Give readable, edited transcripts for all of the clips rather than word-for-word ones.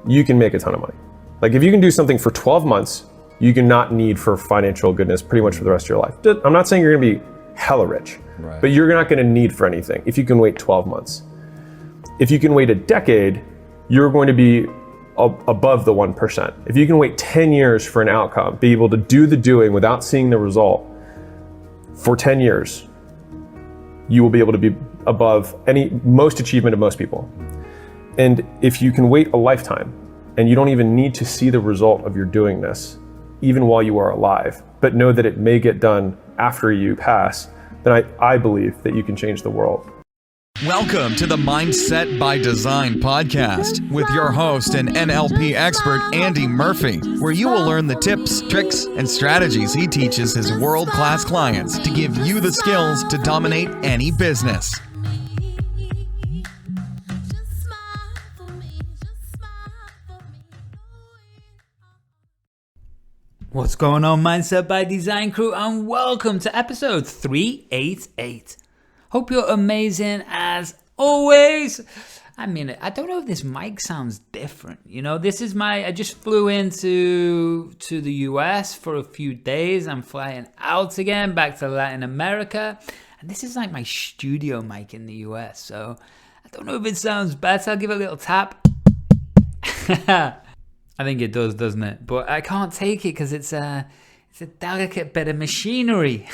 you can make a ton of money. Like if you can do something for 12 months, you can not need for financial goodness pretty much for the rest of your life. I'm not saying you're gonna be hella rich, right, but you're not gonna need for anything if you can wait 12 months. If you can wait a decade, you're going to be above the 1%. If you can wait 10 years for an outcome, be able to do the doing without seeing the result for 10 years, you will be able to be above most achievement of most people. And if you can wait a lifetime and you don't even need to see the result of your doing this, even while you are alive, but know that it may get done after you pass, then I believe that you can change the world. Welcome to the Mindset by Design podcast with your host and NLP expert, Andy Murphy, where you will learn the tips, tricks, and strategies he teaches his world-class clients to give you the skills to dominate any business. What's going on, Mindset by Design crew, and welcome to episode 388. Hope you're amazing as always. I mean, I don't know if this mic sounds different. You know, I just flew into the US for a few days. I'm flying out again back to Latin America. And this is like my studio mic in the US. So I don't know if it sounds better. I'll give it a little tap. I think it does, doesn't it? But I can't take it because it's a delicate bit of machinery.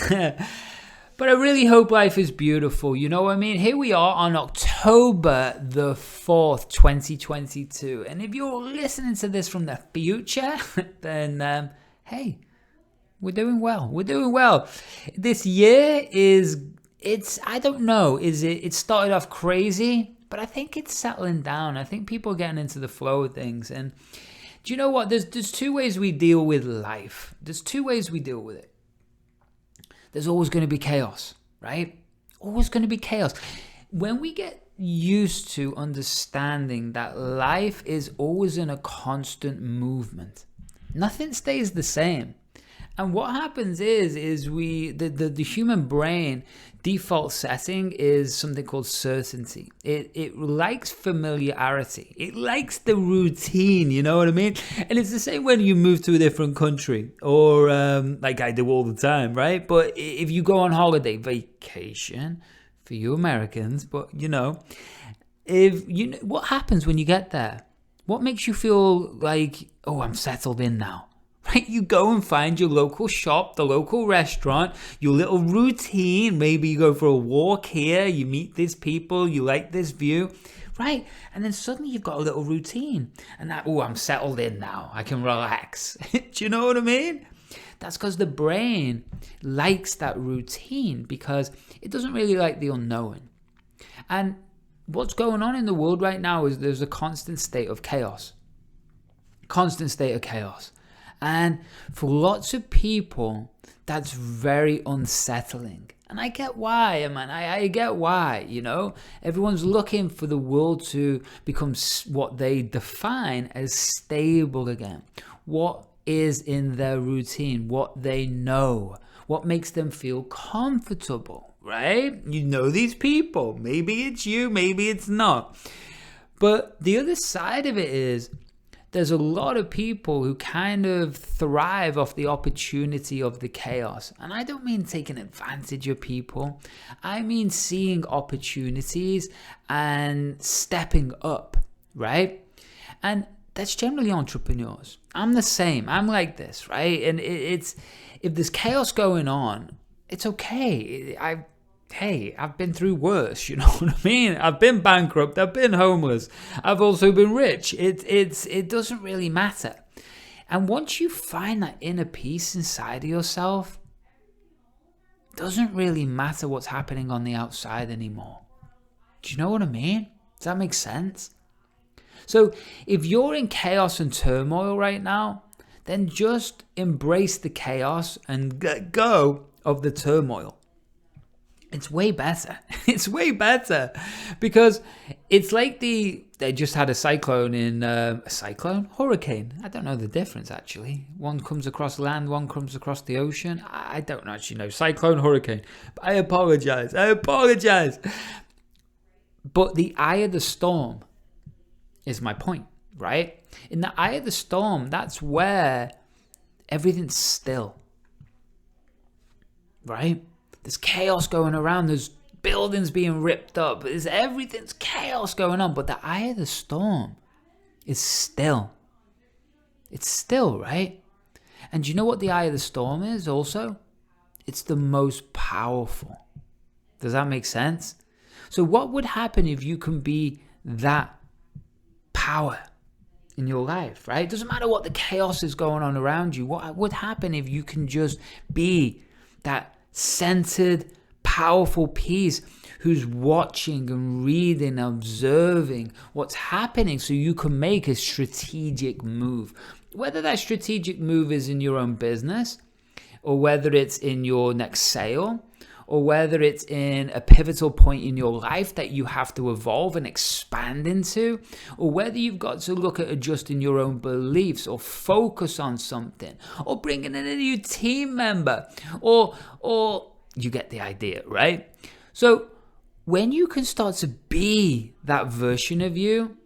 But I really hope life is beautiful. You know what I mean? Here we are on October the 4th, 2022. And if you're listening to this from the future, then, hey, we're doing well. We're doing well. This year I don't know, it started off crazy, but I think it's settling down. I think people are getting into the flow of things. And do you know what? There's two ways we deal with life. There's two ways we deal with it. There's always going to be chaos, right? Always going to be chaos. When we get used to understanding that life is always in a constant movement, nothing stays the same. And what happens is the human brain default setting is something called certainty. It likes familiarity. It likes the routine, you know what I mean? And it's the same when you move to a different country or like I do all the time, right? But if you go on holiday, vacation for you Americans, but what happens when you get there? What makes you feel like, oh, I'm settled in now? Right, you go and find your local shop, the local restaurant, your little routine. Maybe you go for a walk here, you meet these people, you like this view, right? And then suddenly you've got a little routine. And I'm settled in now. I can relax. Do you know what I mean? That's because the brain likes that routine because it doesn't really like the unknown. And what's going on in the world right now is there's a constant state of chaos. Constant state of chaos. And for lots of people, that's very unsettling. And I get why, man. I get why, Everyone's looking for the world to become what they define as stable again. What is in their routine, what they know, what makes them feel comfortable, right? You know these people. Maybe it's you, maybe it's not. But the other side of it is, there's a lot of people who kind of thrive off the opportunity of the chaos. And I don't mean taking advantage of people. I mean seeing opportunities and stepping up, right? And that's generally entrepreneurs. I'm the same. I'm like this, right? And it's if there's chaos going on, it's okay. I've been through worse, you know what I mean? I've been bankrupt, I've been homeless, I've also been rich. It doesn't really matter. And once you find that inner peace inside of yourself, it doesn't really matter what's happening on the outside anymore. Do you know what I mean? Does that make sense? So if you're in chaos and turmoil right now, then just embrace the chaos and let go of the turmoil. It's way better. It's way better because it's like they just had a cyclone hurricane. I don't know the difference actually. One comes across land, one comes across the ocean. I don't actually know. Cyclone, hurricane. I apologize. But the eye of the storm is my point. right? In the eye of the storm, that's where everything's still, right? There's chaos going around. There's buildings being ripped up. Everything's chaos going on. But the eye of the storm is still. It's still, right? And do you know what the eye of the storm is also? It's the most powerful. Does that make sense? So what would happen if you can be that power in your life, right? It doesn't matter what the chaos is going on around you. What would happen if you can just be that centered, powerful piece who's watching and reading, observing what's happening so you can make a strategic move. Whether that strategic move is in your own business, or whether it's in your next sale, or whether it's in a pivotal point in your life that you have to evolve and expand into, or whether you've got to look at adjusting your own beliefs or focus on something, or bringing in a new team member, or you get the idea, right? So when you can start to be that version of you,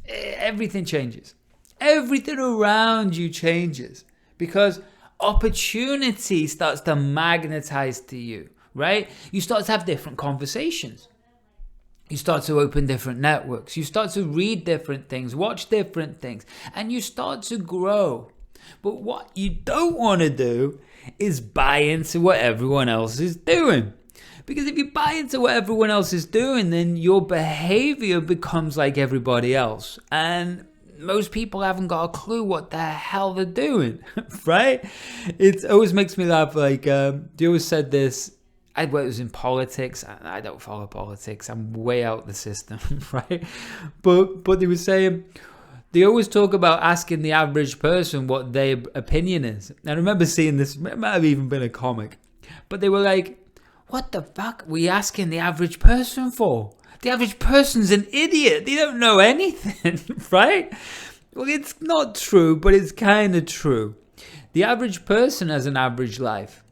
everything changes. Everything around you changes because opportunity starts to magnetize to you, right? You start to have different conversations. You start to open different networks. You start to read different things, watch different things, and you start to grow. But what you don't want to do is buy into what everyone else is doing. Because if you buy into what everyone else is doing, then your behavior becomes like everybody else. And most people haven't got a clue what the hell they're doing, right? It always makes me laugh. Like, they always said this. It was in politics. I don't follow politics. I'm way out the system, right? But they were saying, they always talk about asking the average person what their opinion is. And I remember seeing this, it might have even been a comic. But they were like, what the fuck are we asking the average person for? The average person's an idiot. They don't know anything, right? Well, it's not true, but it's kind of true. The average person has an average life.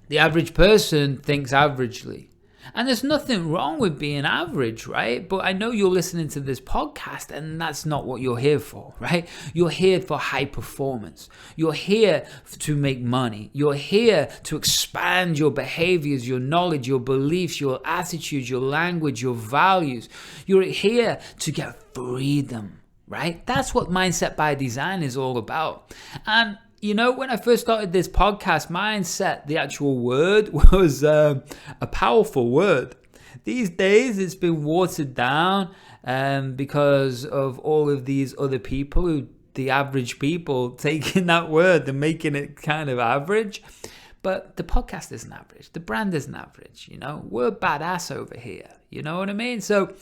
The average person thinks averagely. And there's nothing wrong with being average, right? But I know you're listening to this podcast and that's not what you're here for, right? You're here for high performance. You're here to make money. You're here to expand your behaviors, your knowledge, your beliefs, your attitudes, your language, your values. You're here to get freedom, right? That's what Mindset by Design is all about. And you know, when I first started this podcast, mindset, the actual word, was a powerful word. These days, it's been watered down because of all of these other people, the average people, taking that word and making it kind of average. But the podcast isn't average. The brand isn't average, you know. We're badass over here. You know what I mean? So,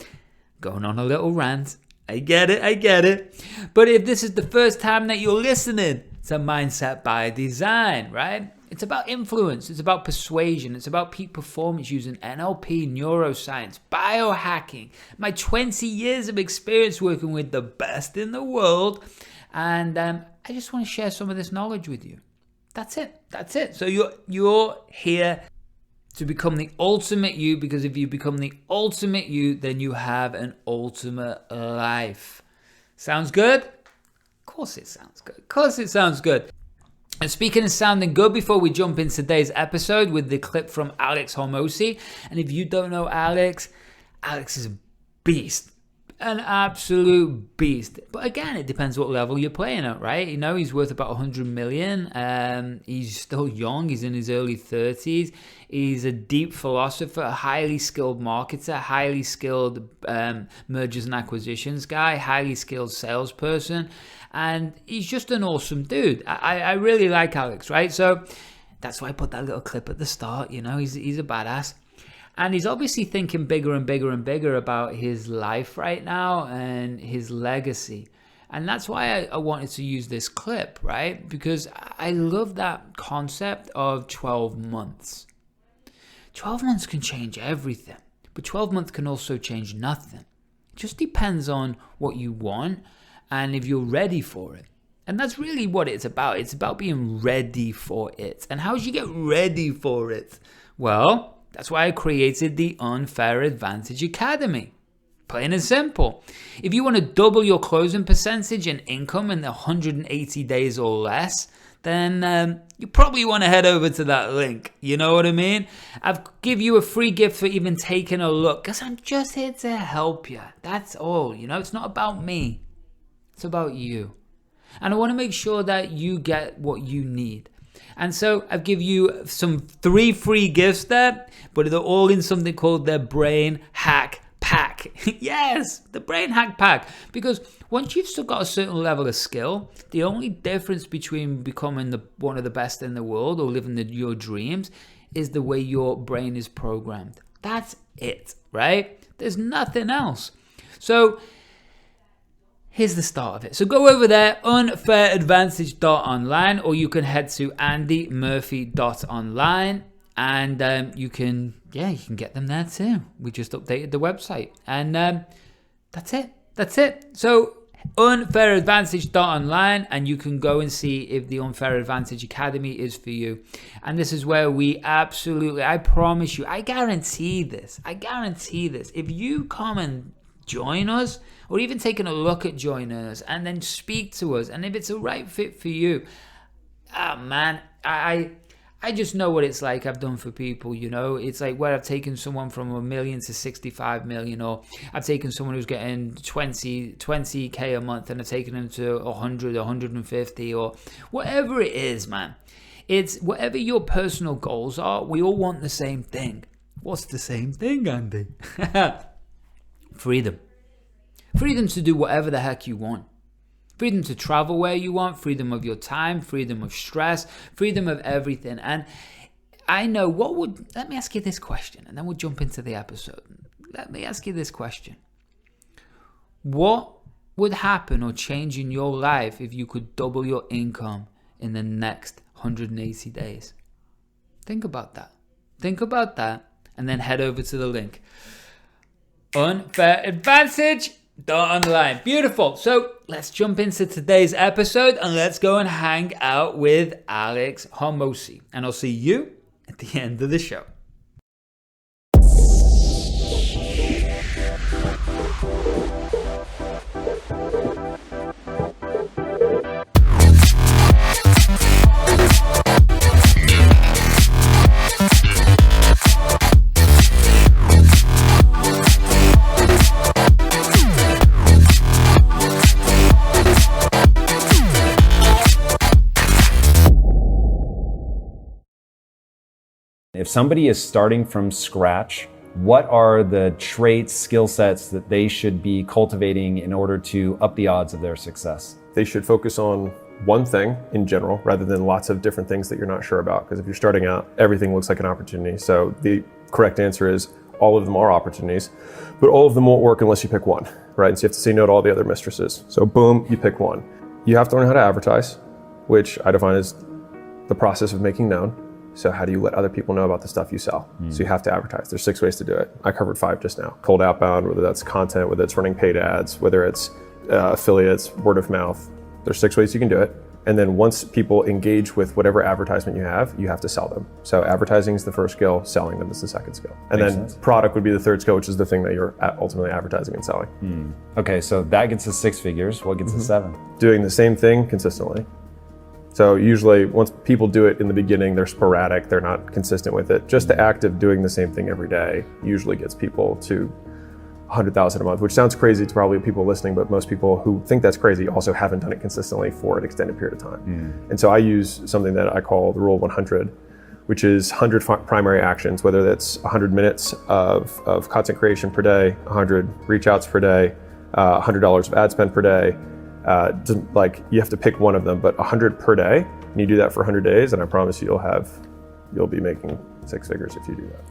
going on a little rant. I get it. But if this is the first time that you're listening to Mindset by Design, right? It's about influence. It's about persuasion. It's about peak performance using NLP, neuroscience, biohacking. My 20 years of experience working with the best in the world. And I just want to share some of this knowledge with you. That's it. So you're here to become the ultimate you, because if you become the ultimate you, then you have an ultimate life. Sounds good? Of course it sounds good. And speaking of sounding good, before we jump into today's episode with the clip from Alex Hormozi, and if you don't know Alex is a beast. An absolute beast. But again, it depends what level you're playing at, right? You know, he's worth about 100 million. He's still young. He's in his early 30s. He's a deep philosopher, a highly skilled marketer, highly skilled mergers and acquisitions guy, highly skilled salesperson. And he's just an awesome dude. I really like Alex, right? So that's why I put that little clip at the start. You know, he's a badass. And he's obviously thinking bigger and bigger and bigger about his life right now and his legacy. And that's why I wanted to use this clip, right? Because I love that concept of 12 months. 12 months can change everything, but 12 months can also change nothing. It just depends on what you want and if you're ready for it. And that's really what it's about. It's about being ready for it. And how do you get ready for it? Well, that's why I created the Unfair Advantage Academy. Plain and simple. If you want to double your closing percentage and income in 180 days or less, then you probably want to head over to that link. You know what I mean? I've give you a free gift for even taking a look, because I'm just here to help you. That's all. You know, it's not about me. It's about you. And I want to make sure that you get what you need. And so I've give you 3 free gifts there, but they're all in something called the Brain Hack Pack. Yes, the Brain Hack Pack. Because once you've still got a certain level of skill, the only difference between becoming one of the best in the world or living your dreams is the way your brain is programmed. That's it, right? There's nothing else. So here's the start of it. So go over there, unfairadvantage.online, or you can head to andymurphy.online, and you can get them there too. We just updated the website, and that's it. So unfairadvantage.online, and you can go and see if the Unfair Advantage Academy is for you. And this is where we absolutely, I promise you, I guarantee this. If you come and join us, or even taking a look at joining us, and then speak to us, and if it's a right fit for you, man, I just know what it's like. I've done for people, you know. It's like where I've taken someone from 1 million to 65 million, or I've taken someone who's getting 20k a month, and I've taken them to 100, 150, or whatever it is, man. It's whatever your personal goals are. We all want the same thing. What's the same thing, Andy? Freedom. Freedom to do whatever the heck you want. Freedom to travel where you want, freedom of your time, freedom of stress, freedom of everything. And I know let me ask you this question, and then we'll jump into the episode. Let me ask you this question. What would happen or change in your life if you could double your income in the next 180 days? Think about that. And then head over to the link. Unfairadvantage.online. Beautiful. So let's jump into today's episode, and let's go and hang out with Alex Hormozi. And I'll see you at the end of the show. If somebody is starting from scratch, what are the traits, skill sets that they should be cultivating in order to up the odds of their success? They should focus on one thing in general rather than lots of different things that you're not sure about. Because if you're starting out, everything looks like an opportunity. So the correct answer is all of them are opportunities, but all of them won't work unless you pick one, right? And so you have to say no to all the other mistresses. So boom, you pick one. You have to learn how to advertise, which I define as the process of making known. So how do you let other people know about the stuff you sell? So you have to advertise. There's 6 ways to do it. I covered 5 just now. Cold outbound, whether that's content, whether it's running paid ads, whether it's affiliates, word of mouth. There's 6 ways you can do it. And then once people engage with whatever advertisement you have to sell them. So advertising is the first skill, selling them is the second skill. And Makes then sense. Product would be the third skill, which is the thing that you're ultimately advertising and selling. Okay, so that gets us 6 figures. What gets us 7? Doing the same thing consistently. So usually once people do it in the beginning, they're sporadic, they're not consistent with it. Just the act of doing the same thing every day usually gets people to 100,000 a month, which sounds crazy to probably people listening, but most people who think that's crazy also haven't done it consistently for an extended period of time. And so I use something that I call the rule of 100, which is 100 primary actions, whether that's 100 minutes of content creation per day, 100 reach outs per day, $100 of ad spend per day. Like you have to pick one of them, but 100 per day, and you do that for 100 days, and I promise you'll be making 6 figures if you do that.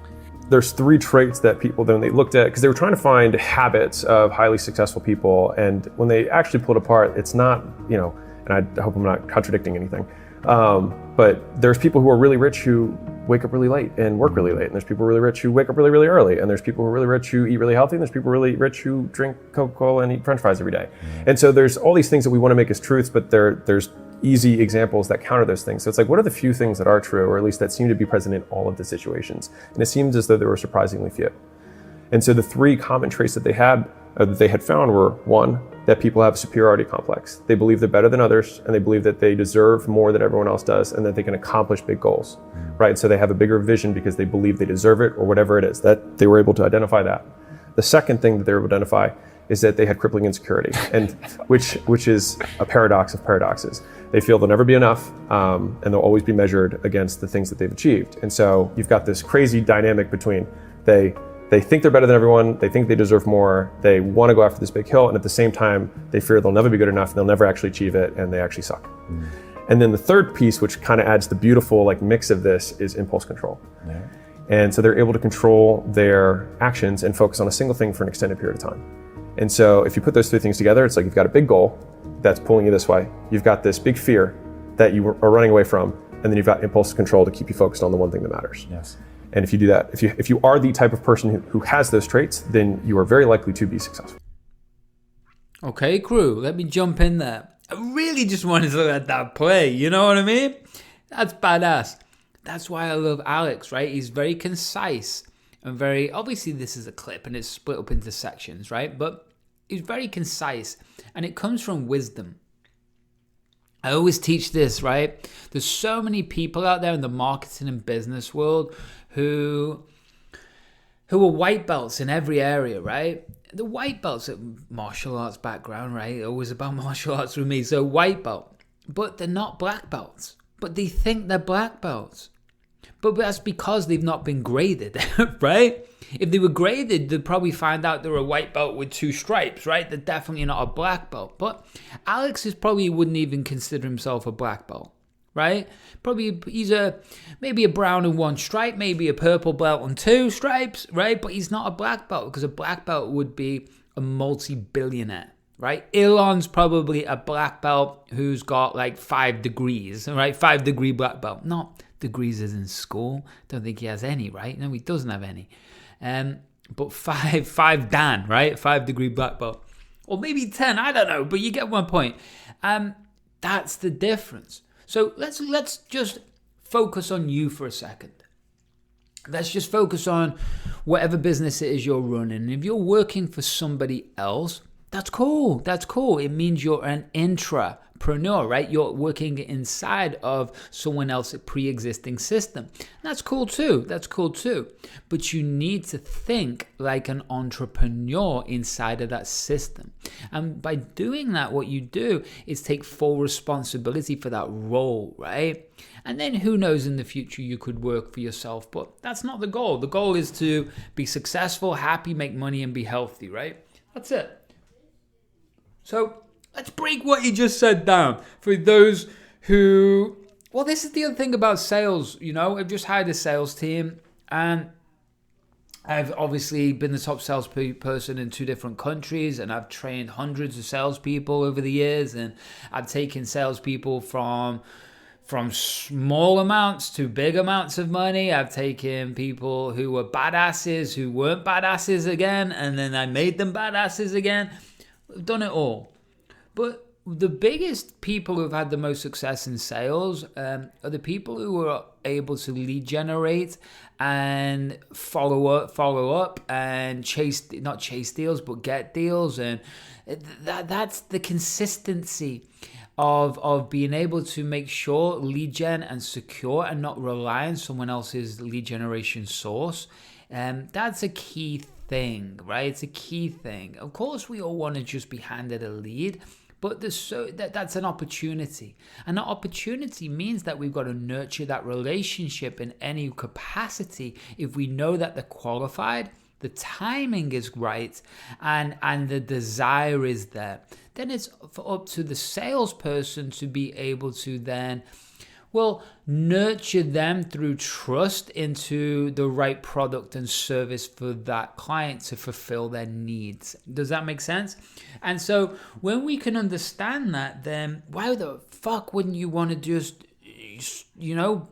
There's 3 traits that people then they looked at, because they were trying to find habits of highly successful people, and when they actually pulled apart, it's not, and I hope I'm not contradicting anything, but there's people who are really rich who wake up really late and work really late, and there's people really rich who wake up really, really early, and there's people who are really rich who eat really healthy, and there's people really rich who drink Coca-Cola and eat French fries every day. And so there's all these things that we want to make as truths, but there's easy examples that counter those things. So it's like, what are the few things that are true, or at least that seem to be present in all of the situations? And it seems as though there were surprisingly few. And so the 3 common traits that they had that they had found were, one, that people have a superiority complex. They believe they're better than others, and they believe that they deserve more than everyone else does, and that they can accomplish big goals, right? So they have a bigger vision because they believe they deserve it, or whatever it is. That they were able to identify that. The second thing that they were able to identify is that they had crippling insecurity, and which is a paradox of paradoxes. They feel they'll never be enough, and they'll always be measured against the things that they've achieved. And so you've got this crazy dynamic between they think they're better than everyone, they think they deserve more, they want to go after this big hill, and at the same time, they fear they'll never be good enough, and they'll never actually achieve it, and they actually suck. And then the third piece, which kind of adds the beautiful like mix of this, is impulse control. Yeah. And so they're able to control their actions and focus on a single thing for an extended period of time. And so if you put those three things together, it's like you've got a big goal that's pulling you this way, you've got this big fear that you are running away from, and then you've got impulse control to keep you focused on the one thing that matters. Yes. And if you do that, if you are the type of person who has those traits, then you are very likely to be successful. Okay, crew, let me jump in there. I really just wanted to let that play, you know what I mean? That's badass. That's why I love Alex, right? He's very concise and very, obviously this is a clip and it's split up into sections, right? But he's very concise and it comes from wisdom. I always teach this, right? There's so many people out there in the marketing and business world who are white belts in every area, right? The white belts at martial arts background, right? Always about martial arts with me. So white belt, but they're not black belts, but they think they're black belts. But that's because they've not been graded, right? If they were graded, they'd probably find out they're a white belt with 2 stripes, right? They're definitely not a black belt. But Alex probably wouldn't even consider himself a black belt, right? Probably he's maybe a brown and 1 stripe, maybe a purple belt and 2 stripes, right? But he's not a black belt because a black belt would be a multi-billionaire, right? Elon's probably a black belt who's got like 5 degrees, right? 5-degree black belt. Not degrees as in school. Don't think he has any, right? No, he doesn't have any. But 5 Dan, right? 5-degree black belt. Or maybe 10, I don't know, but you get my point. That's the difference. So let's just focus on you for a second. Let's just focus on whatever business it is you're running. And if you're working for somebody else, that's cool. That's cool. It means you're an intrapreneur, right? You're working inside of someone else's pre-existing system. That's cool too. That's cool too. But you need to think like an entrepreneur inside of that system. And by doing that, what you do is take full responsibility for that role, right? And then who knows, in the future you could work for yourself, but that's not the goal. The goal is to be successful, happy, make money, and be healthy, right? That's it. So let's break what you just said down for those who, well, this is the other thing about sales, you know, I've just hired a sales team and I've obviously been the top salesperson in 2 different countries and I've trained hundreds of salespeople over the years and I've taken salespeople from small amounts to big amounts of money. I've taken people who were badasses who weren't badasses again and then I made them badasses again. We've done it all. But the biggest people who've had the most success in sales are the people who are able to lead generate and follow up and not chase deals, but get deals. And that's the consistency of being able to make sure lead gen and secure and not rely on someone else's lead generation source. That's a key thing, right? It's a key thing. Of course, we all want to just be handed a lead, but that's an opportunity. And that opportunity means that we've got to nurture that relationship in any capacity if we know that they're qualified, the timing is right, and the desire is there. Then it's up to the salesperson to be able to then, well, nurture them through trust into the right product and service for that client to fulfill their needs. Does that make sense? And so when we can understand that, then why the fuck wouldn't you want to just, you know,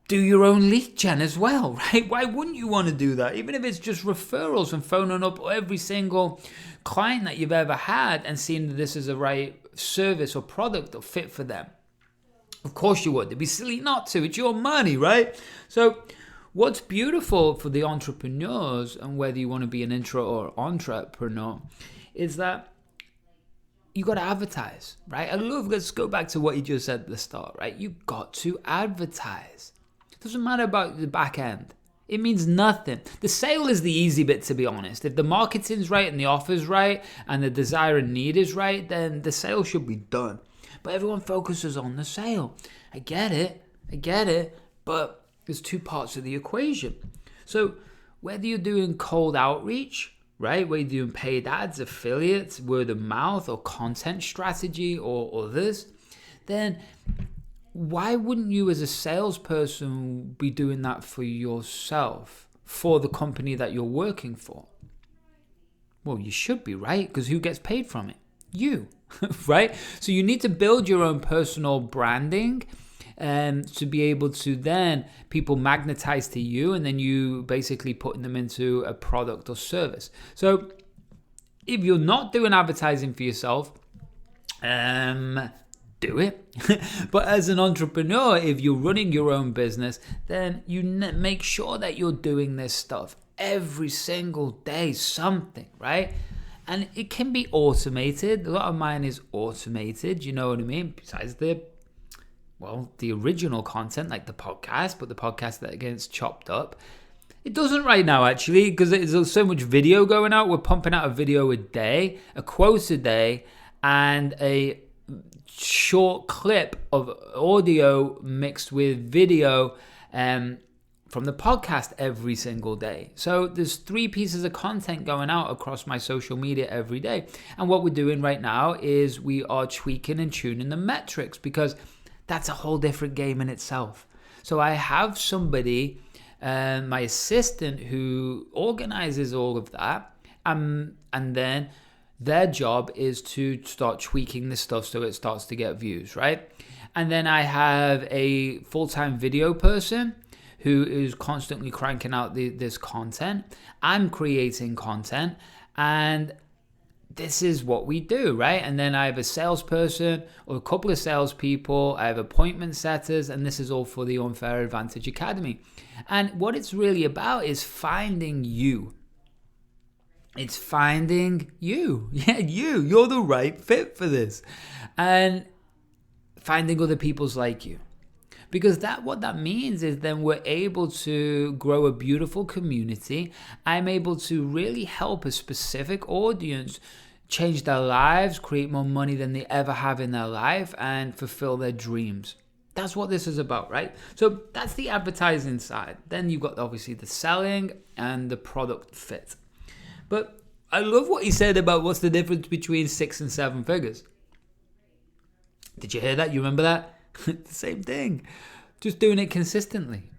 do your own lead gen as well, right? Why wouldn't you want to do that? Even if it's just referrals and phoning up every single client that you've ever had and seeing that this is the right service or product or fit for them. Of course you would. It'd be silly not to. It's your money, right? So what's beautiful for the entrepreneurs, and whether you want to be an intro or entrepreneur, is that you got to advertise, right? Let's go back to what you just said at the start, right? You got to advertise. It doesn't matter about the back end. It means nothing. The sale is the easy bit, to be honest. If the marketing's right and the offer's right and the desire and need is right, then the sale should be done. But everyone focuses on the sale. I get it, but there's two parts of the equation. So whether you're doing cold outreach, right, whether you're doing paid ads, affiliates, word of mouth, or content strategy, or others, then why wouldn't you as a salesperson be doing that for yourself, for the company that you're working for? Well, you should be, right? Because who gets paid from it? You, right? So you need to build your own personal branding to be able to then people magnetize to you, and then you basically putting them into a product or service. So if you're not doing advertising for yourself, do it. But as an entrepreneur, if you're running your own business, then you make sure that you're doing this stuff every single day, something, right? And it can be automated. A lot of mine is automated, you know what I mean? Besides the original content, like the podcast, but the podcast that gets chopped up. It doesn't right now, actually, because there's so much video going out. We're pumping out a video a day, a quote a day, and a short clip of audio mixed with video from the podcast every single day. So there's 3 pieces of content going out across my social media every day. And what we're doing right now is we are tweaking and tuning the metrics, because that's a whole different game in itself. So I have somebody, my assistant, who organizes all of that, and then their job is to start tweaking this stuff so it starts to get views, right? And then I have a full-time video person who is constantly cranking out this content. I'm creating content, and this is what we do, right? And then I have a salesperson or a couple of salespeople. I have appointment setters, and this is all for the Unfair Advantage Academy. And what it's really about is finding you. It's finding you. Yeah, you. You're the right fit for this. And finding other people's like you. Because what that means is then we're able to grow a beautiful community. I'm able to really help a specific audience change their lives, create more money than they ever have in their life, and fulfill their dreams. That's what this is about, right? So that's the advertising side. Then you've got obviously the selling and the product fit. But I love what he said about what's the difference between 6 and 7 figures. Did you hear that? You remember that? The same thing. Just doing it consistently.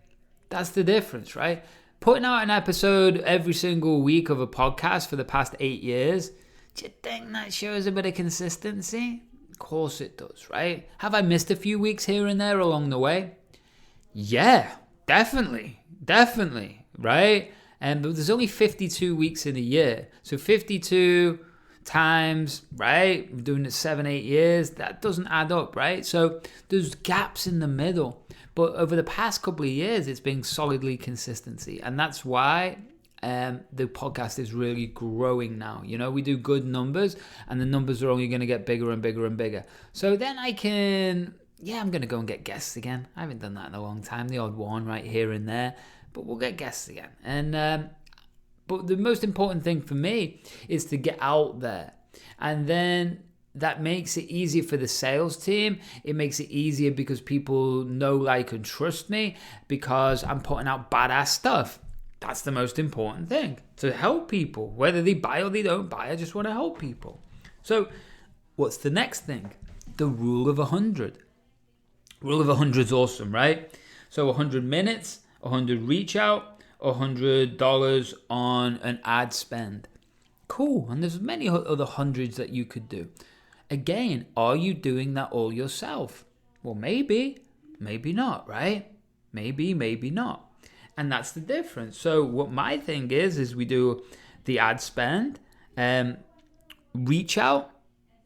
That's the difference, right? Putting out an episode every single week of a podcast for the past 8 years. Do you think that shows a bit of consistency? Of course it does, right? Have I missed a few weeks here and there along the way? Yeah, definitely, right? And there's only 52 weeks in a year. So 52 times, right? We're doing it 7-8 years. That doesn't add up, right? So there's gaps in the middle. But over the past couple of years, it's been solidly consistency. And that's why the podcast is really growing now. You know, we do good numbers, and the numbers are only going to get bigger and bigger and bigger. So then I'm going to go and get guests again. I haven't done that in a long time. The odd one right here and there. But we'll get guests again. And but the most important thing for me is to get out there. And then that makes it easier for the sales team. It makes it easier because people know, like, and trust me, because I'm putting out badass stuff. That's the most important thing, to help people. Whether they buy or they don't buy, I just want to help people. So what's the next thing? The rule of 100. Rule of 100 is awesome, right? So 100 minutes, 100 reach out, $100 on an ad spend. Cool. And there's many other hundreds that you could do. Again, are you doing that all yourself? Well, maybe not, right? Maybe not. And that's the difference. So what my thing is we do the ad spend, reach out.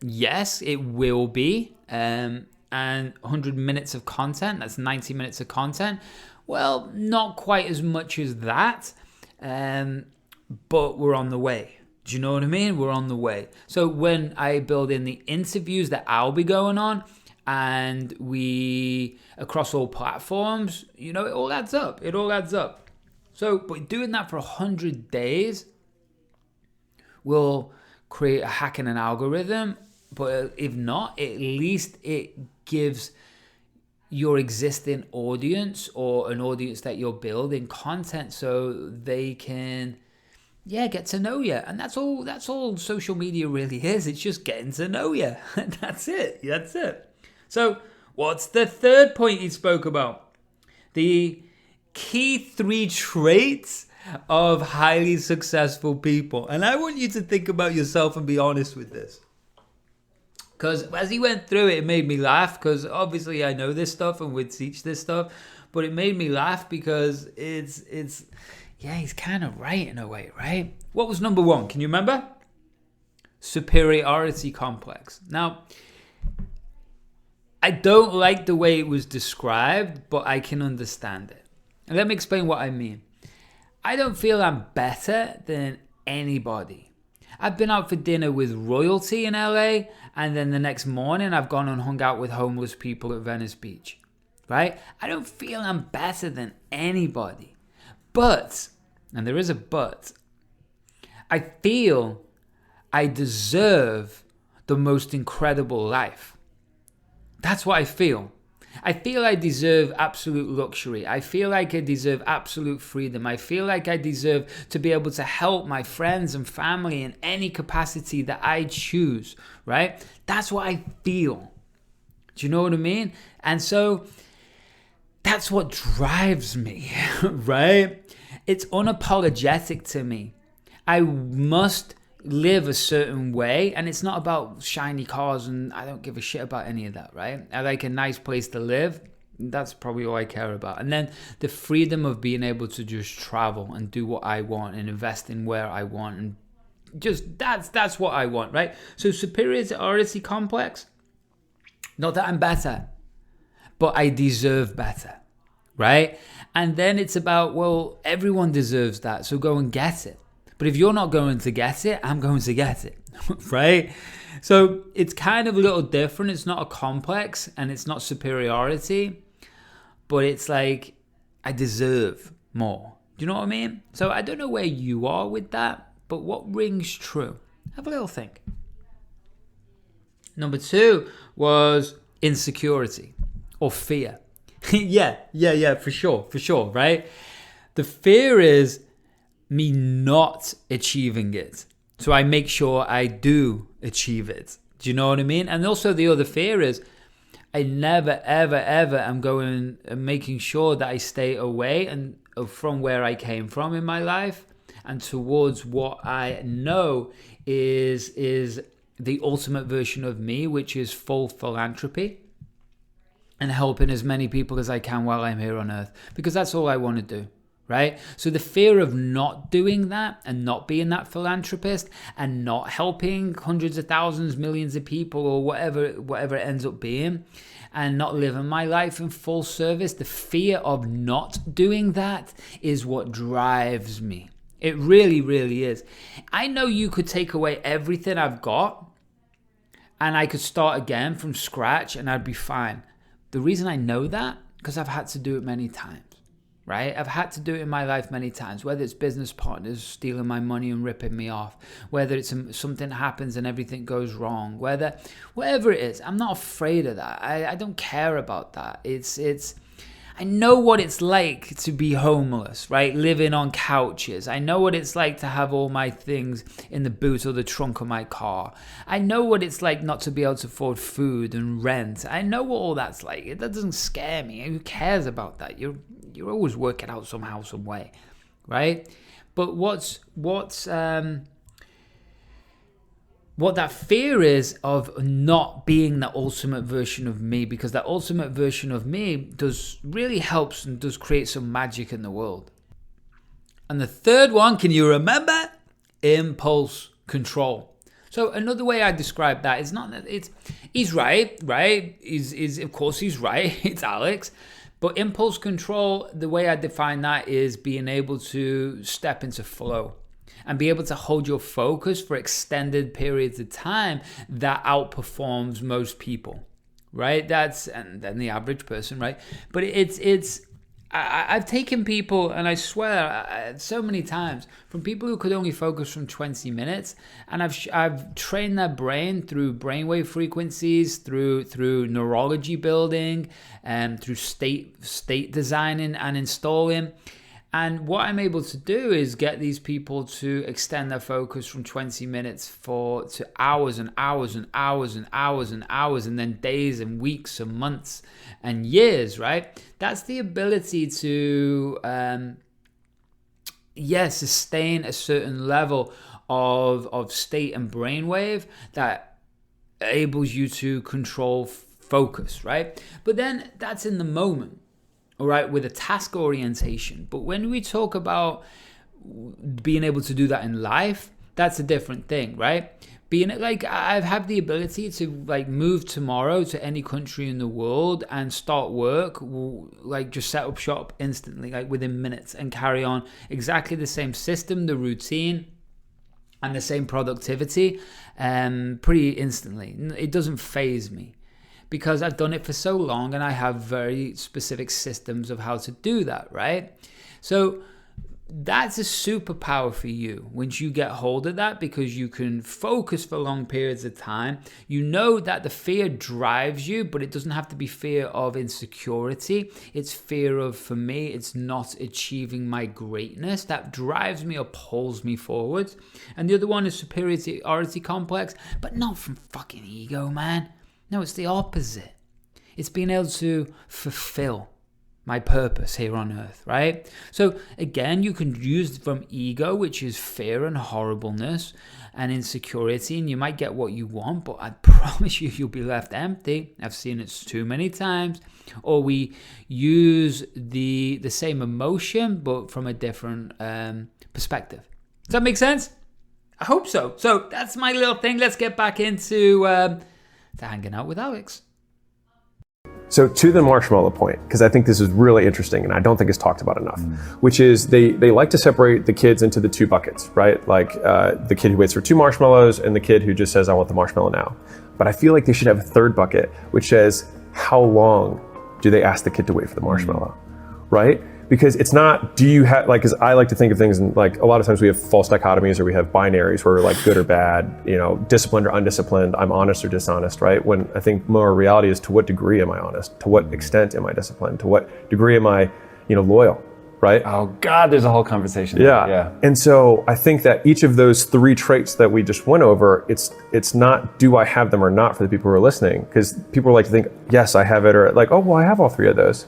Yes, it will be. And 100 minutes of content, that's 90 minutes of content. Well, not quite as much as that, but we're on the way. Do you know what I mean? We're on the way. So when I build in the interviews that I'll be going on, and we across all platforms, it all adds up. It all adds up. So, but doing that for 100 days will create a hack in an algorithm. But if not, at least it gives your existing audience or an audience that you're building content so they can get to know you. And that's all social media really is. It's just getting to know you. That's it. So what's the third point you spoke about? The key 3 traits of highly successful people. And I want you to think about yourself and be honest with this. Because as he went through it, it made me laugh, because obviously I know this stuff and would teach this stuff, but it made me laugh because it's he's kind of right in a way, right? What was number 1? Can you remember? Superiority complex. Now, I don't like the way it was described, but I can understand it. And let me explain what I mean. I don't feel I'm better than anybody. I've been out for dinner with royalty in LA, and then the next morning I've gone and hung out with homeless people at Venice Beach, right? I don't feel I'm better than anybody. But, and there is a but, I feel I deserve the most incredible life. That's what I feel. I feel I deserve absolute luxury. I feel like I deserve absolute freedom. I feel like I deserve to be able to help my friends and family in any capacity that I choose, right? That's what I feel. Do you know what I mean? And so that's what drives me, right? It's unapologetic to me. I must live a certain way, and it's not about shiny cars, and I don't give a shit about any of that, right? I like a nice place to live. That's probably all I care about. And then the freedom of being able to just travel and do what I want and invest in where I want, and just that's what I want, right? So superiority complex, not that I'm better, but I deserve better, right? And then it's about, well, everyone deserves that, so go and get it. But if you're not going to get it, I'm going to get it, right? So it's kind of a little different. It's not a complex and it's not superiority, but it's like I deserve more. Do you know what I mean? So I don't know where you are with that, but what rings true? Have a little think. Number 2 was insecurity or fear. yeah, for sure, right? The fear is me not achieving it. So I make sure I do achieve it. Do you know what I mean? And also the other fear is I never, ever am going and making sure that I stay away and from where I came from in my life and towards what I know is the ultimate version of me, which is full philanthropy and helping as many people as I can while I'm here on earth, because that's all I want to do. Right? So the fear of not doing that and not being that philanthropist and not helping hundreds of thousands, millions of people or whatever it ends up being, and not living my life in full service, the fear of not doing that is what drives me. It really, really is. I know you could take away everything I've got and I could start again from scratch and I'd be fine. The reason I know that, because I've had to do it many times. Right? I've had to do it in my life many times, whether it's business partners stealing my money and ripping me off, whether it's something happens and everything goes wrong, whatever it is. I'm not afraid of that. I don't care about that. I know what it's like to be homeless, right? Living on couches. I know what it's like to have all my things in the boot or the trunk of my car. I know what it's like not to be able to afford food and rent. I know what all that's like. That doesn't scare me. Who cares about that? You're always working out somehow, some way, right? But what that fear is of not being the ultimate version of me, because that ultimate version of me does really helps and does create some magic in the world. And the third one, can you remember? Impulse control. So another way I describe that is not that he's right? Of course he's right. It's Alex. But impulse control, the way I define that is being able to step into flow and be able to hold your focus for extended periods of time that outperforms most people, right? And then the average person, right? But I've taken people, and I swear so many times, from people who could only focus from 20 minutes, and I've trained their brain through brainwave frequencies, through neurology building, and through state designing and installing. And what I'm able to do is get these people to extend their focus from 20 minutes to hours and hours and hours and hours and hours, and then days and weeks and months and years, right? That's the ability to, sustain a certain level of state and brainwave that enables you to control focus, right? But then that's in the moment. All right, with a task orientation. But when we talk about being able to do that in life, that's a different thing, right? Being like, I have the ability to like move tomorrow to any country in the world and start work, like just set up shop instantly, like within minutes, and carry on exactly the same system, the routine, and the same productivity, pretty instantly. It doesn't faze me, because I've done it for so long and I have very specific systems of how to do that, right? So that's a superpower for you once you get hold of that, because you can focus for long periods of time. You know that the fear drives you, but it doesn't have to be fear of insecurity. It's fear of, for me, it's not achieving my greatness. That drives me or pulls me forwards. And the other one is superiority complex, but not from fucking ego, man. No, it's the opposite. It's being able to fulfill my purpose here on earth, right? So again, you can use from ego, which is fear and horribleness and insecurity, and you might get what you want, but I promise you'll be left empty. I've seen it too many times. Or we use the same emotion, but from a different perspective. Does that make sense? I hope so. So that's my little thing. Let's get back into hanging out with Alex. So to the Marshmallow Point, because I think this is really interesting and I don't think it's talked about enough, which is they like to separate the kids into the two buckets, right? Like the kid who waits for 2 marshmallows and the kid who just says, I want the marshmallow now. But I feel like they should have a third bucket, which says, how long do they ask the kid to wait for the marshmallow, right? Because it's not, do you have, like, because I like to think of things in, like, a lot of times we have false dichotomies or we have binaries where we're like good or bad, you know, disciplined or undisciplined, I'm honest or dishonest, right? When I think more reality is, to what degree am I honest? To what extent am I disciplined? To what degree am I, loyal, right? Oh God, there's a whole conversation. Yeah. And so I think that each of those 3 traits that we just went over, it's not do I have them or not for the people who are listening, because people like to think, yes, I have it, or like, oh, well, I have all 3 of those.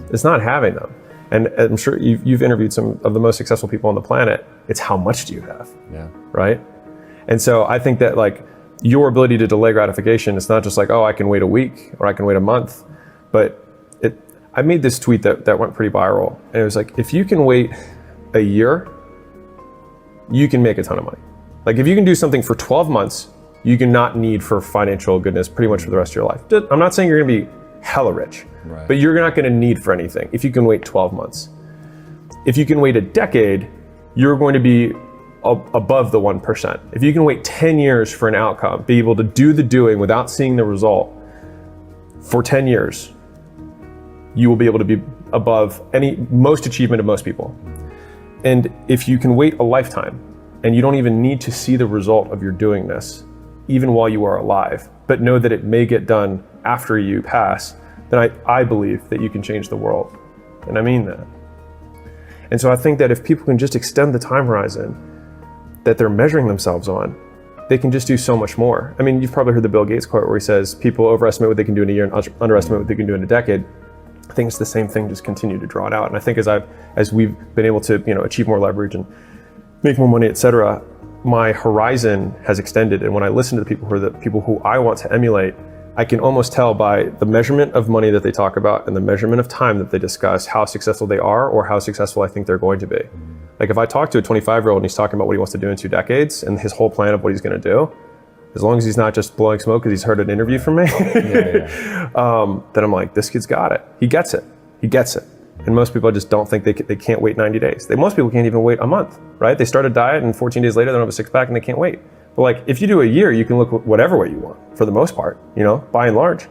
It's not having them. And I'm sure you've interviewed some of the most successful people on the planet. It's how much do you have, right? And so I think that, like, your ability to delay gratification, it's not just like, oh, I can wait a week or I can wait a month. But I made this tweet that went pretty viral. And it was like, if you can wait a year, you can make a ton of money. Like, if you can do something for 12 months, you can not need for financial goodness pretty much for the rest of your life. I'm not saying you're going to be hella rich. Right. But you're not going to need for anything if you can wait 12 months. If you can wait a decade, you're going to be above the 1%. If you can wait 10 years for an outcome, be able to do the doing without seeing the result for 10 years, you will be able to be above most achievement of most people. And if you can wait a lifetime and you don't even need to see the result of your doing this, even while you are alive, but know that it may get done after you pass, then I believe that you can change the world. And I mean that. And so I think that if people can just extend the time horizon that they're measuring themselves on, they can just do so much more. I mean, you've probably heard the Bill Gates quote where he says, people overestimate what they can do in a year and underestimate what they can do in a decade. I think it's the same thing, just continue to draw it out. And I think as we've been able to, achieve more leverage and make more money, et cetera, my horizon has extended. And when I listen to the people who are the people who I want to emulate, I can almost tell by the measurement of money that they talk about and the measurement of time that they discuss how successful they are or how successful I think they're going to be. Like, if I talk to a 25-year-old and he's talking about what he wants to do in 2 decades and his whole plan of what he's going to do, as long as he's not just blowing smoke because he's heard an interview from me, then I'm like, this kid's got it. He gets it. He gets it. And most people just don't think they can't wait 90 days. Most people can't even wait a month, right? They start a diet and 14 days later they don't have a six pack and they can't wait. But like if you do a year, you can look whatever way you want for the most part, by and large.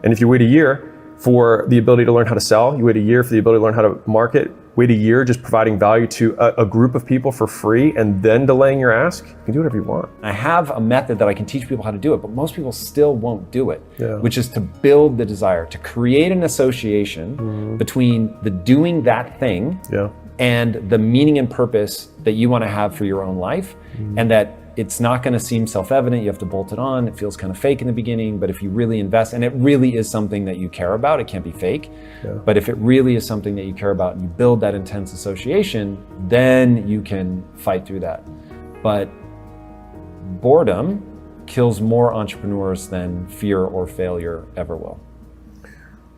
And if you wait a year for the ability to learn how to sell, you wait a year for the ability to learn how to market, wait a year just providing value to a group of people for free and then delaying your ask, you can do whatever you want. I have a method that I can teach people how to do it, but most people still won't do it, which is to build the desire, to create an association between the doing that thing and the meaning and purpose that you want to have for your own life, and that it's not going to seem self-evident. You have to bolt it on. It feels kind of fake in the beginning, but if you really invest, and it really is something that you care about, it can't be fake. But if it really is something that you care about and you build that intense association, then you can fight through that. But boredom kills more entrepreneurs than fear or failure ever will.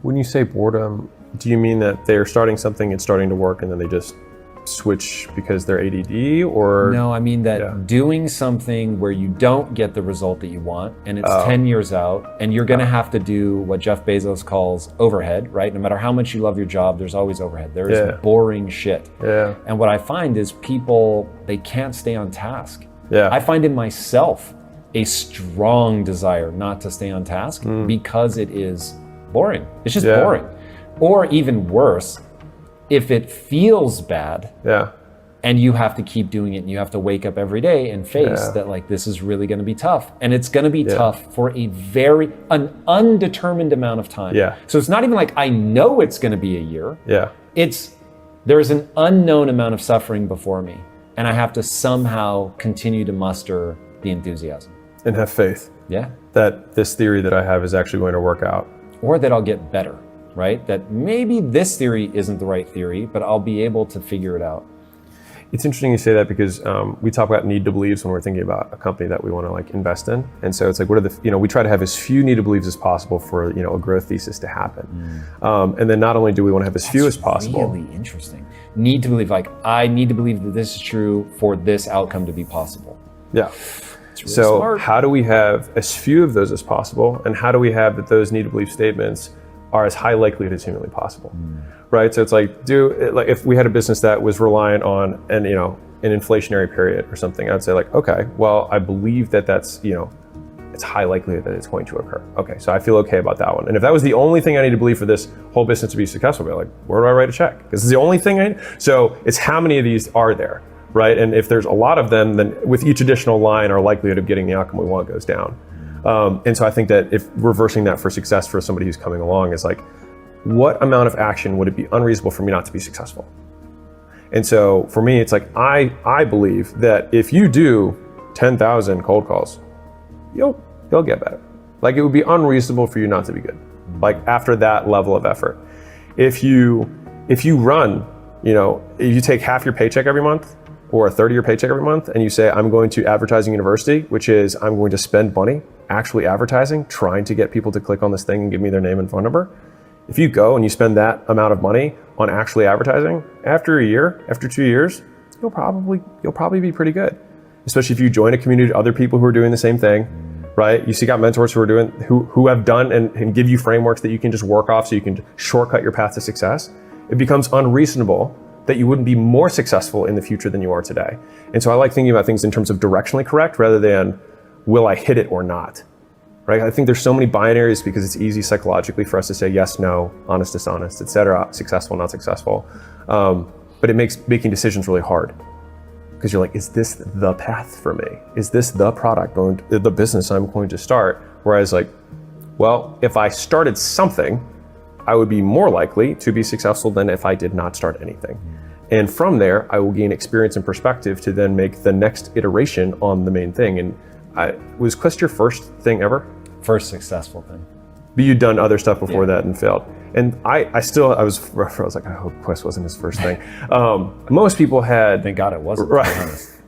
When you say boredom, do you mean that they're starting something, it's starting to work, and then they just switch because they're ADD, or? No, I mean that doing something where you don't get the result that you want and it's 10 years out and you're gonna have to do what Jeff Bezos calls overhead, right? No matter how much you love your job, there's always overhead. There is boring shit. And what I find is people, they can't stay on task. I find in myself a strong desire not to stay on task because it is boring. It's just boring. Or even worse, if it feels bad and you have to keep doing it and you have to wake up every day and face that like this is really going to be tough, and it's going to be tough for an undetermined amount of time. So it's not even like I know it's going to be a year. There's an unknown amount of suffering before me, and I have to somehow continue to muster the enthusiasm and have faith that this theory that I have is actually going to work out, or that I'll get better. Right? That maybe this theory isn't the right theory, but I'll be able to figure it out. It's interesting you say that because we talk about need to believes when we're thinking about a company that we want to like invest in. And so it's like, what are the, we try to have as few need to believes as possible for, a growth thesis to happen. And then not only do we want to have as few as possible. Really interesting. Need to believe, like, I need to believe that this is true for this outcome to be possible. Really so smart. How do we have as few of those as possible? And how do we have that those need to believe statements are as high likelihood as humanly possible, right? So it's like, if we had a business that was reliant on an inflationary period or something, I'd say like, okay, well, I believe that that's, it's high likelihood that it's going to occur. Okay, so I feel okay about that one. And if that was the only thing I need to believe for this whole business to be successful, I'd be like, where do I write a check? Because it's the only thing I need. So it's how many of these are there, right? And if there's a lot of them, then with each additional line, our likelihood of getting the outcome we want goes down. And so I think that if reversing that for success for somebody who's coming along is like, what amount of action would it be unreasonable for me not to be successful? And so for me, it's like, I believe that if you do 10,000 cold calls, you'll get better. Like it would be unreasonable for you not to be good. Like after that level of effort, if you run, if you take half your paycheck every month or a third of your paycheck every month and you say, I'm going to advertising university, which is I'm going to spend money actually advertising, trying to get people to click on this thing and give me their name and phone number. If you go and you spend that amount of money on actually advertising, after a year, after 2 years, you'll probably be pretty good. Especially if you join a community of other people who are doing the same thing, right? You seek out mentors who have done and give you frameworks that you can just work off so you can shortcut your path to success. It becomes unreasonable that you wouldn't be more successful in the future than you are today. And so I like thinking about things in terms of directionally correct rather than will I hit it or not, right? I think there's so many binaries because it's easy psychologically for us to say yes, no, honest, dishonest, etc., successful, not successful. But it makes making decisions really hard because you're like, is this the path for me? Is this the product, the business I'm going to start? Whereas like, well, if I started something, I would be more likely to be successful than if I did not start anything. And from there, I will gain experience and perspective to then make the next iteration on the main thing. And was Quest your first thing ever? First successful thing. But you'd done other stuff before that and failed. And I was like, I hope Quest wasn't his first thing. Most people had... Thank God it wasn't. Right.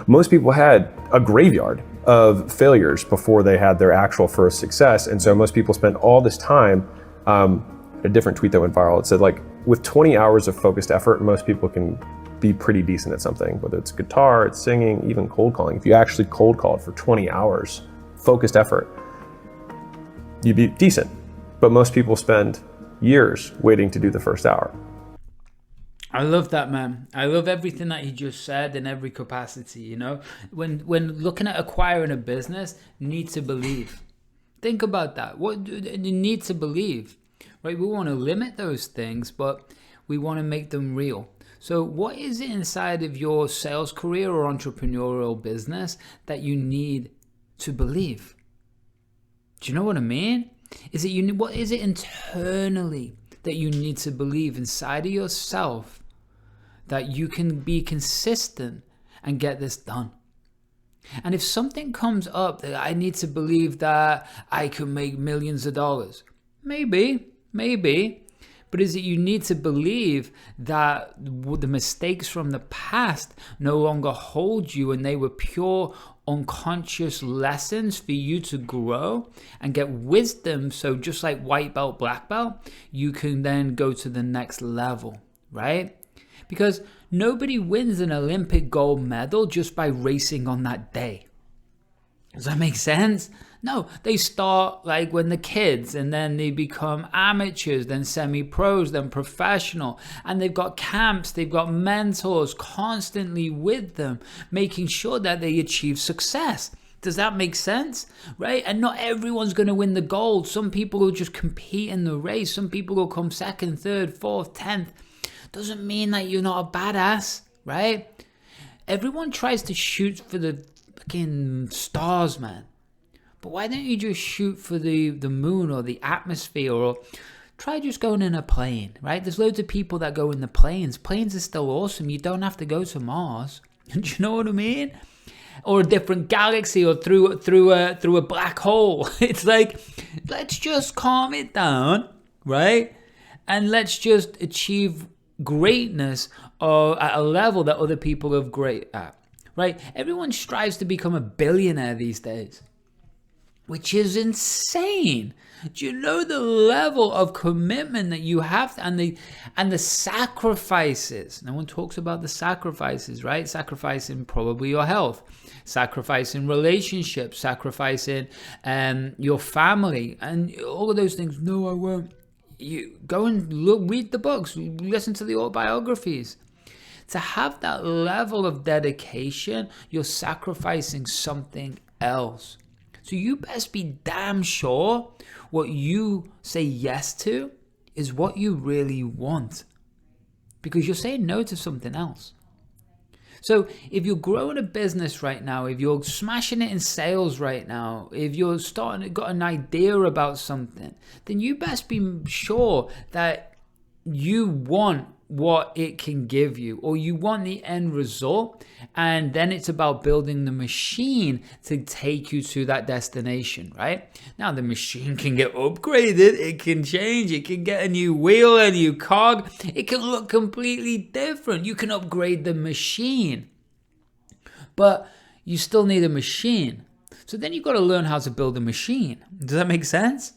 Most people had a graveyard of failures before they had their actual first success. And so most people spent all this time, a different tweet that went viral, it said like, with 20 hours of focused effort, most people can be pretty decent at something, whether it's guitar, it's singing, even cold calling. If you actually cold called for 20 hours, focused effort, you'd be decent. But most people spend years waiting to do the first hour. I love that, man. I love everything that he just said in every capacity, you know? When looking at acquiring a business, need to believe. Think about that. What you need to believe, right? We want to limit those things, but we want to make them real. So what is it inside of your sales career or entrepreneurial business that you need to believe? Do you know what I mean? What is it internally that you need to believe inside of yourself that you can be consistent and get this done? And if something comes up that I need to believe that I can make millions of dollars, maybe, but is it you need to believe that the mistakes from the past no longer hold you and they were pure unconscious lessons for you to grow and get wisdom, so just like white belt, black belt, you can then go to the next level, right? Because nobody wins an Olympic gold medal just by racing on that day. Does that make sense? No, they start like when they're kids and then they become amateurs, then semi-pros, then professional. And they've got camps, they've got mentors constantly with them, making sure that they achieve success. Does that make sense? Right? And not everyone's going to win the gold. Some people will just compete in the race. Some people will come second, third, fourth, 10th. Doesn't mean that you're not a badass, right? Everyone tries to shoot for the fucking stars, man. But why don't you just shoot for the moon or the atmosphere, or try just going in a plane, right? There's loads of people that go in the planes. Planes are still awesome. You don't have to go to Mars. Do you know what I mean? Or a different galaxy, or through a black hole. It's like, let's just calm it down, right? And let's just achieve greatness at a level that other people are great at, right? Everyone strives to become a billionaire these days, which is insane. Do you know the level of commitment that you have to, and the sacrifices? No one talks about the sacrifices, right? Sacrificing probably your health, sacrificing relationships, sacrificing your family, and all of those things. No, I won't. You go and read the books, listen to the autobiographies. To have that level of dedication, you're sacrificing something else. So you best be damn sure what you say yes to is what you really want, because you're saying no to something else. So if you're growing a business right now, if you're smashing it in sales right now, if you're got an idea about something, then you best be sure that you want what it can give you, or you want the end result, and then it's about building the machine to take you to that destination, right? Now the machine can get upgraded, it can change, it can get a new wheel, a new cog, it can look completely different. You can upgrade the machine, but you still need a machine. So then you've got to learn how to build a machine. Does that make sense?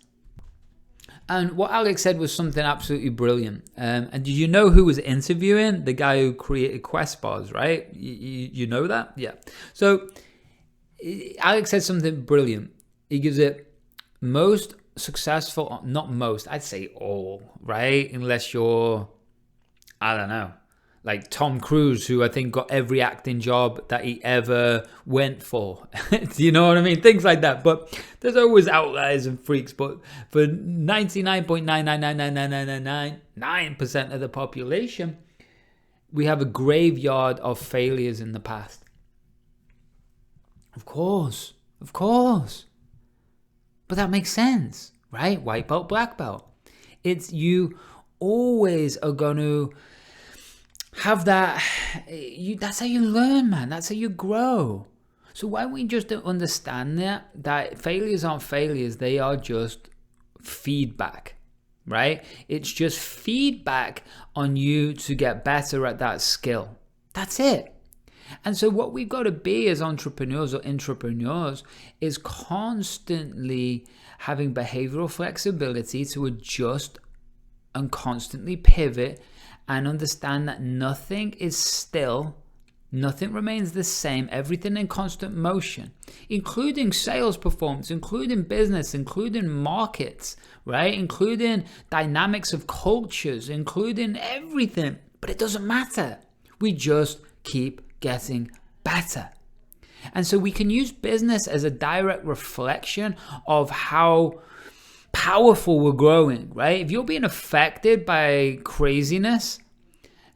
And what Alex said was something absolutely brilliant. And did you know who was interviewing? The guy who created Quest bars, right? You know that? Yeah. So Alex said something brilliant. He gives it most successful, not most, I'd say all, right? Unless you're, I don't know, like Tom Cruise, who I think got every acting job that he ever went for. Do you know what I mean? Things like that. But there's always outliers and freaks. But for 99.9999999% of the population, we have a graveyard of failures in the past. Of course. But that makes sense, right? White belt, black belt. It's you always are going to have that. That's how you learn, man. That's how you grow. So why don't we just understand that failures aren't failures, they are just feedback, right? It's just feedback on you to get better at that skill. That's it. And so what we've got to be as entrepreneurs or intrapreneurs is constantly having behavioral flexibility to adjust and constantly pivot and understand that nothing is still Nothing remains the same, everything in constant motion, including sales performance, including business, including markets, right? Including dynamics of cultures, including everything. But it doesn't matter. We just keep getting better. And so we can use business as a direct reflection of how powerful we're growing, right? If you're being affected by craziness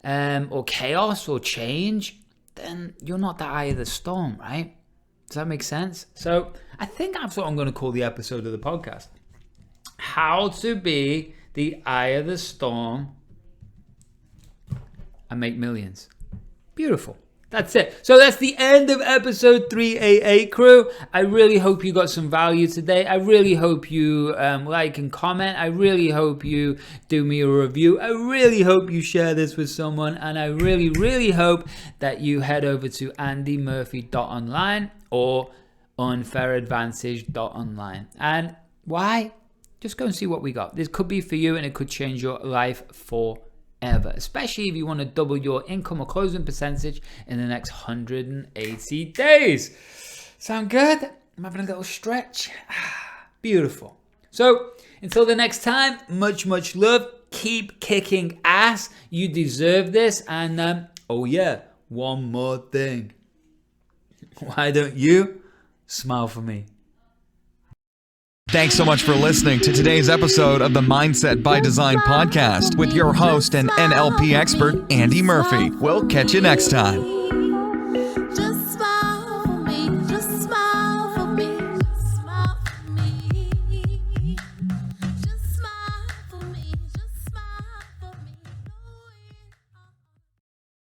or chaos or change, then you're not the eye of the storm, right? Does that make sense? So I think that's what I'm going to call the episode of the podcast. How to be the eye of the storm and make millions. Beautiful. That's it. So that's the end of episode 388, crew. I really hope you got some value today. I really hope you like and comment. I really hope you do me a review. I really hope you share this with someone. And I really, really hope that you head over to andymurphy.online or unfairadvantage.online. And why? Just go and see what we got. This could be for you and it could change your life forever. Especially if you want to double your income or closing percentage in the next 180 days. Sound good? I'm having a little stretch. Beautiful. So until the next time, much love. Keep kicking ass. You deserve this. And oh yeah, one more thing. Why don't you smile for me? Thanks so much for listening to today's episode of the Mindset by Design podcast with your host and NLP expert, Andy Murphy. We'll catch you next time.